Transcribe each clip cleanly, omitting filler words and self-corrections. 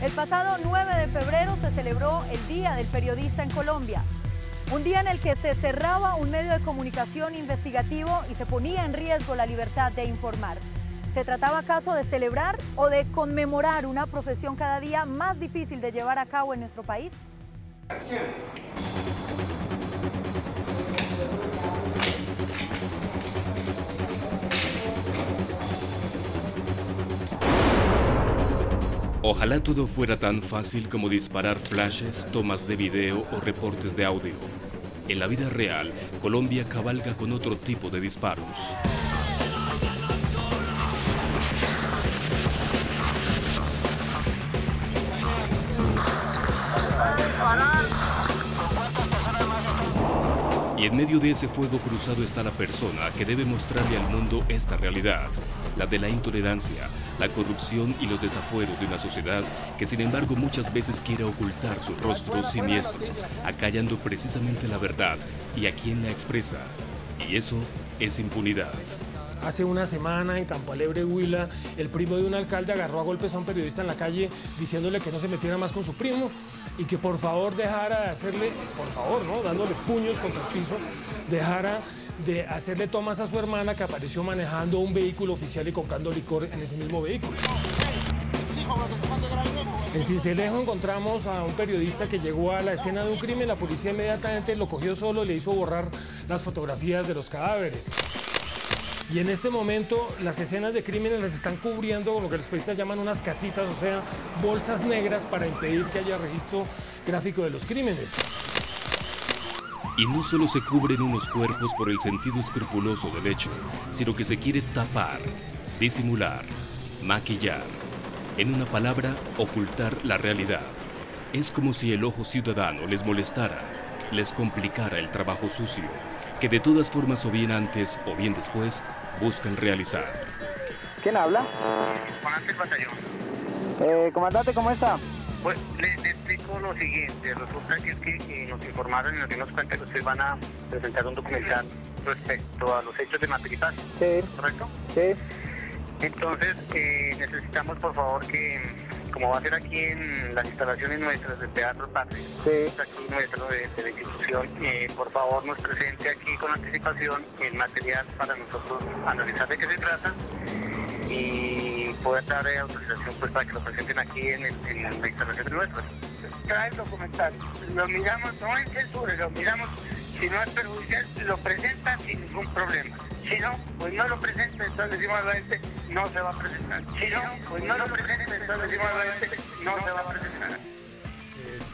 El pasado 9 de febrero se celebró el Día del Periodista en Colombia. Un día en el que se cerraba un medio de comunicación investigativo y se ponía en riesgo la libertad de informar. ¿Se trataba acaso de celebrar o de conmemorar una profesión cada día más difícil de llevar a cabo en nuestro país? Ojalá todo fuera tan fácil como disparar flashes, tomas de video o reportes de audio. En la vida real, Colombia cabalga con otro tipo de disparos. Y en medio de ese fuego cruzado está la persona que debe mostrarle al mundo esta realidad, la de la intolerancia, la corrupción y los desafueros de una sociedad que sin embargo muchas veces quiere ocultar su rostro siniestro, acallando precisamente la verdad y a quien la expresa. Y eso es impunidad. Hace una semana en Campo Alegre, Huila, el primo de un alcalde agarró a golpes a un periodista en la calle diciéndole que no se metiera más con su primo y que por favor dejara de hacerle, por favor, ¿no?, dándole puños contra el piso, dejara de hacerle tomas a su hermana que apareció manejando un vehículo oficial y comprando licor en ese mismo vehículo. En Sincelejo encontramos a un periodista que llegó a la escena de un crimen. La policía inmediatamente lo cogió solo y le hizo borrar las fotografías de los cadáveres. Y en este momento las escenas de crímenes las están cubriendo con lo que los periodistas llaman unas casitas, o sea, bolsas negras para impedir que haya registro gráfico de los crímenes. Y no solo se cubren unos cuerpos por el sentido escrupuloso del hecho, sino que se quiere tapar, disimular, maquillar. En una palabra, ocultar la realidad. Es como si el ojo ciudadano les molestara, les complicara el trabajo sucio, que de todas formas o bien antes o bien después buscan realizar. ¿Quién habla? Comandante del batallón. Comandante, ¿cómo está? Pues le explico lo siguiente. Resulta que nos informaron y nos dimos cuenta que ustedes van a presentar un documental respecto a los hechos de Mapiripán. Sí. ¿Correcto? Sí. Entonces necesitamos por favor que, como va a ser aquí en las instalaciones nuestras del Teatro Patria, Sí. aquí nuestro de la institución, por favor nos presente aquí con anticipación el material para nosotros analizar de qué se trata y poder dar autorización pues para que lo presenten aquí en la instalación nuestra. Trae el documental, lo miramos, no en censura, lo miramos, si no es perjudicial, lo presentan sin ningún problema. Si no, pues no lo presenta, entonces decimos a la gente, no se va a presentar. Si no, pues no lo presenta, entonces decimos a la gente, no se va a presentar.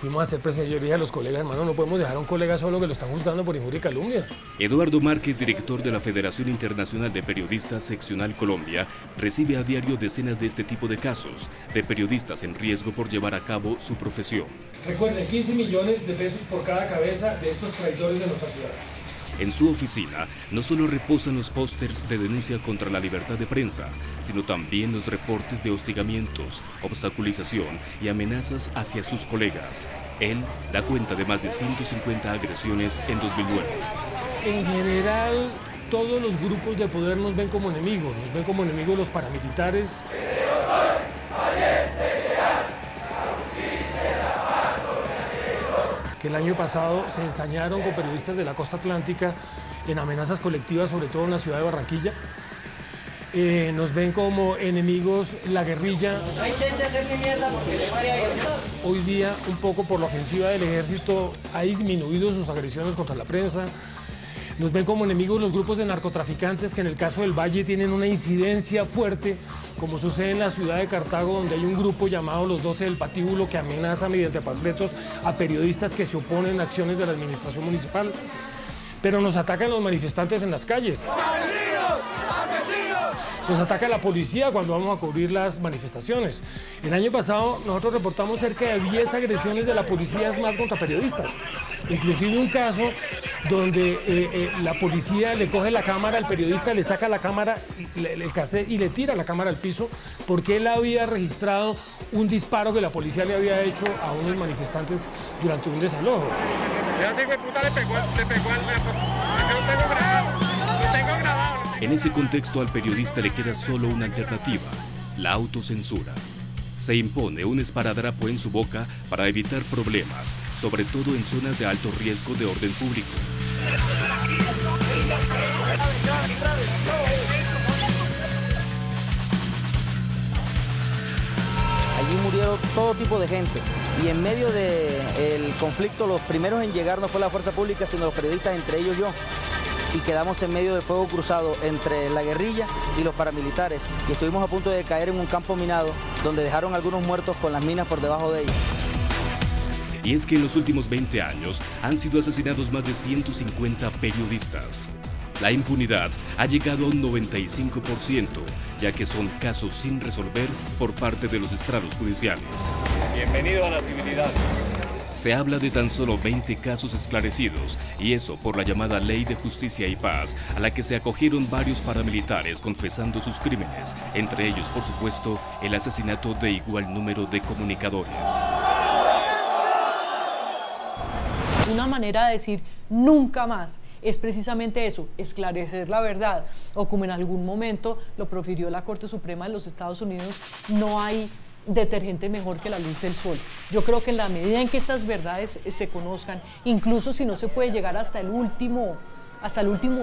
Fuimos a hacer presencia, yo le dije a los colegas, hermano, no podemos dejar a un colega solo que lo están juzgando por injuria y calumnia. Eduardo Márquez, director de la Federación Internacional de Periodistas Seccional Colombia, recibe a diario decenas de este tipo de casos, de periodistas en riesgo por llevar a cabo su profesión. Recuerden, 15 millones de pesos por cada cabeza de estos traidores de nuestra ciudad. En su oficina no solo reposan los pósters de denuncia contra la libertad de prensa, sino también los reportes de hostigamientos, obstaculización y amenazas hacia sus colegas. Él da cuenta de más de 150 agresiones en 2009. En general, todos los grupos de poder nos ven como enemigos los paramilitares. Que el año pasado se ensañaron con periodistas de la costa atlántica en amenazas colectivas, sobre todo en la ciudad de Barranquilla. Nos ven como enemigos la guerrilla. Hoy día, un poco por la ofensiva del ejército, ha disminuido sus agresiones contra la prensa. Nos ven como enemigos los grupos de narcotraficantes que en el caso del Valle tienen una incidencia fuerte, como sucede en la ciudad de Cartago, donde hay un grupo llamado Los 12 del Patíbulo que amenaza mediante panfletos a periodistas que se oponen a acciones de la administración municipal. Pero nos atacan los manifestantes en las calles. Nos ataca la policía cuando vamos a cubrir las manifestaciones. El año pasado nosotros reportamos cerca de 10 agresiones de la policía más contra periodistas. Inclusive un caso donde la policía le coge la cámara al periodista, le saca la cámara, el cassette y le tira la cámara al piso porque él había registrado un disparo que la policía le había hecho a unos manifestantes durante un desalojo. En ese contexto al periodista le queda solo una alternativa, la autocensura. se impone un esparadrapo en su boca para evitar problemas, sobre todo en zonas de alto riesgo de orden público. Allí murieron todo tipo de gente y en medio del conflicto los primeros en llegar no fue la fuerza pública sino los periodistas, entre ellos yo. Y quedamos en medio del fuego cruzado entre la guerrilla y los paramilitares y estuvimos a punto de caer en un campo minado donde dejaron algunos muertos con las minas por debajo de ellos. Y es que en los últimos 20 años han sido asesinados más de 150 periodistas. La impunidad ha llegado a un 95%, ya que son casos sin resolver por parte de los estrados judiciales. Bienvenido a la civilidad. Se habla de tan solo 20 casos esclarecidos, y eso por la llamada Ley de Justicia y Paz, a la que se acogieron varios paramilitares confesando sus crímenes, entre ellos, por supuesto, el asesinato de igual número de comunicadores. Una manera de decir nunca más es precisamente eso, esclarecer la verdad, o como en algún momento lo profirió la Corte Suprema de los Estados Unidos, no hay detergente mejor que la luz del sol. Yo creo que en la medida en que estas verdades se conozcan, incluso si no se puede llegar hasta el último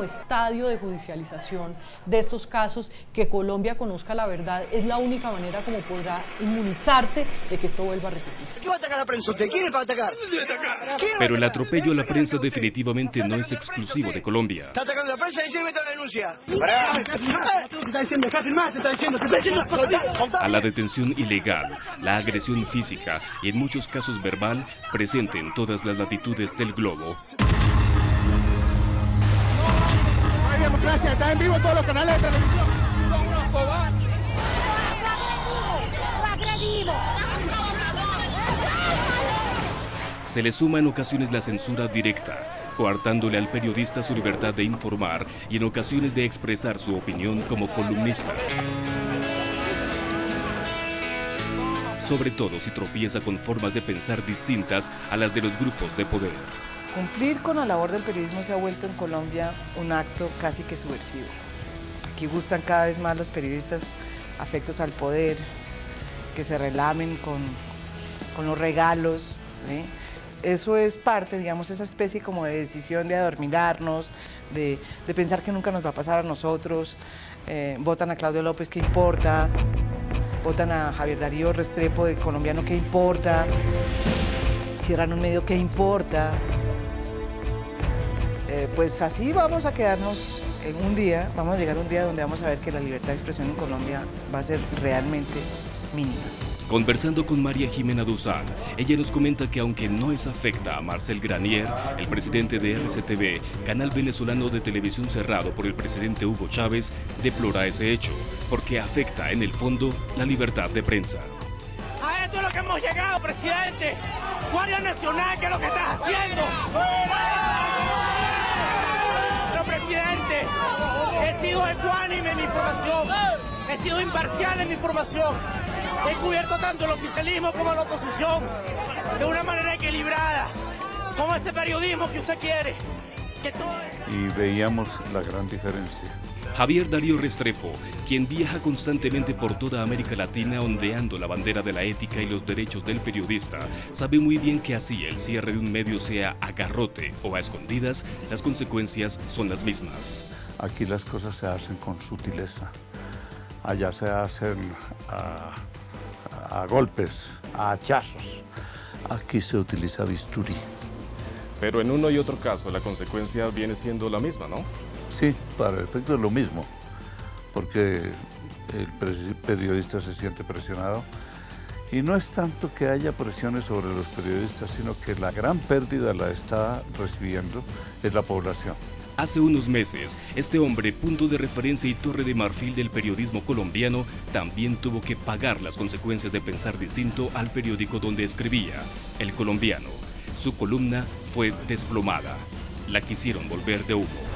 estadio de judicialización de estos casos, que Colombia conozca la verdad, es la única manera como podrá inmunizarse de que esto vuelva a repetirse. ¿Quién va a atacar a la prensa? ¿Usted quiere para atacar? Pero el atropello a la prensa definitivamente no es exclusivo de Colombia. ¿Está atacando a la prensa? Y se mete la denuncia. A la detención ilegal, la agresión física y en muchos casos verbal, presente en todas las latitudes del globo. Democracia, está en vivo en todos los canales de televisión. Se le suma en ocasiones la censura directa, coartándole al periodista su libertad de informar y en ocasiones de expresar su opinión como columnista. Sobre todo si tropieza con formas de pensar distintas a las de los grupos de poder. Cumplir con la labor del periodismo se ha vuelto en Colombia un acto casi que subversivo. Aquí gustan cada vez más los periodistas afectos al poder, que se relamen con los regalos, ¿sí? Eso es parte, digamos, esa especie como de decisión de adormilarnos, de pensar que nunca nos va a pasar a nosotros. Votan a Claudio López, ¿qué importa? Votan a Javier Darío Restrepo, de colombiano, ¿qué importa? Cierran un medio, ¿qué importa? Pues así vamos a quedarnos en un día, vamos a llegar a un día donde vamos a ver que la libertad de expresión en Colombia va a ser realmente mínima. Conversando con María Jimena Duzán, ella nos comenta que aunque no es afecta a Marcel Granier, el presidente de RCTV, canal venezolano de televisión cerrado por el presidente Hugo Chávez, deplora ese hecho, porque afecta en el fondo la libertad de prensa. A esto es lo que hemos llegado, presidente. Guardia Nacional, ¿qué es lo que estás haciendo? No, presidente, he sido ecuánime en mi información, he sido imparcial en mi información, he cubierto tanto el oficialismo como la oposición de una manera equilibrada, como ese periodismo que usted quiere. Y veíamos la gran diferencia. Javier Darío Restrepo, quien viaja constantemente por toda América Latina ondeando la bandera de la ética y los derechos del periodista, sabe muy bien que así el cierre de un medio sea a garrote o a escondidas, las consecuencias son las mismas. Aquí las cosas se hacen con sutileza. Allá se hacen a golpes, a hachazos. Aquí se utiliza bisturí. Pero en uno y otro caso la consecuencia viene siendo la misma, ¿no? Sí, para el efecto es lo mismo, porque el periodista se siente presionado y no es tanto que haya presiones sobre los periodistas, sino que la gran pérdida la está recibiendo es la población. Hace unos meses, este hombre, punto de referencia y torre de marfil del periodismo colombiano, también tuvo que pagar las consecuencias de pensar distinto al periódico donde escribía, El Colombiano. Su columna fue desplomada. La quisieron volver de humo.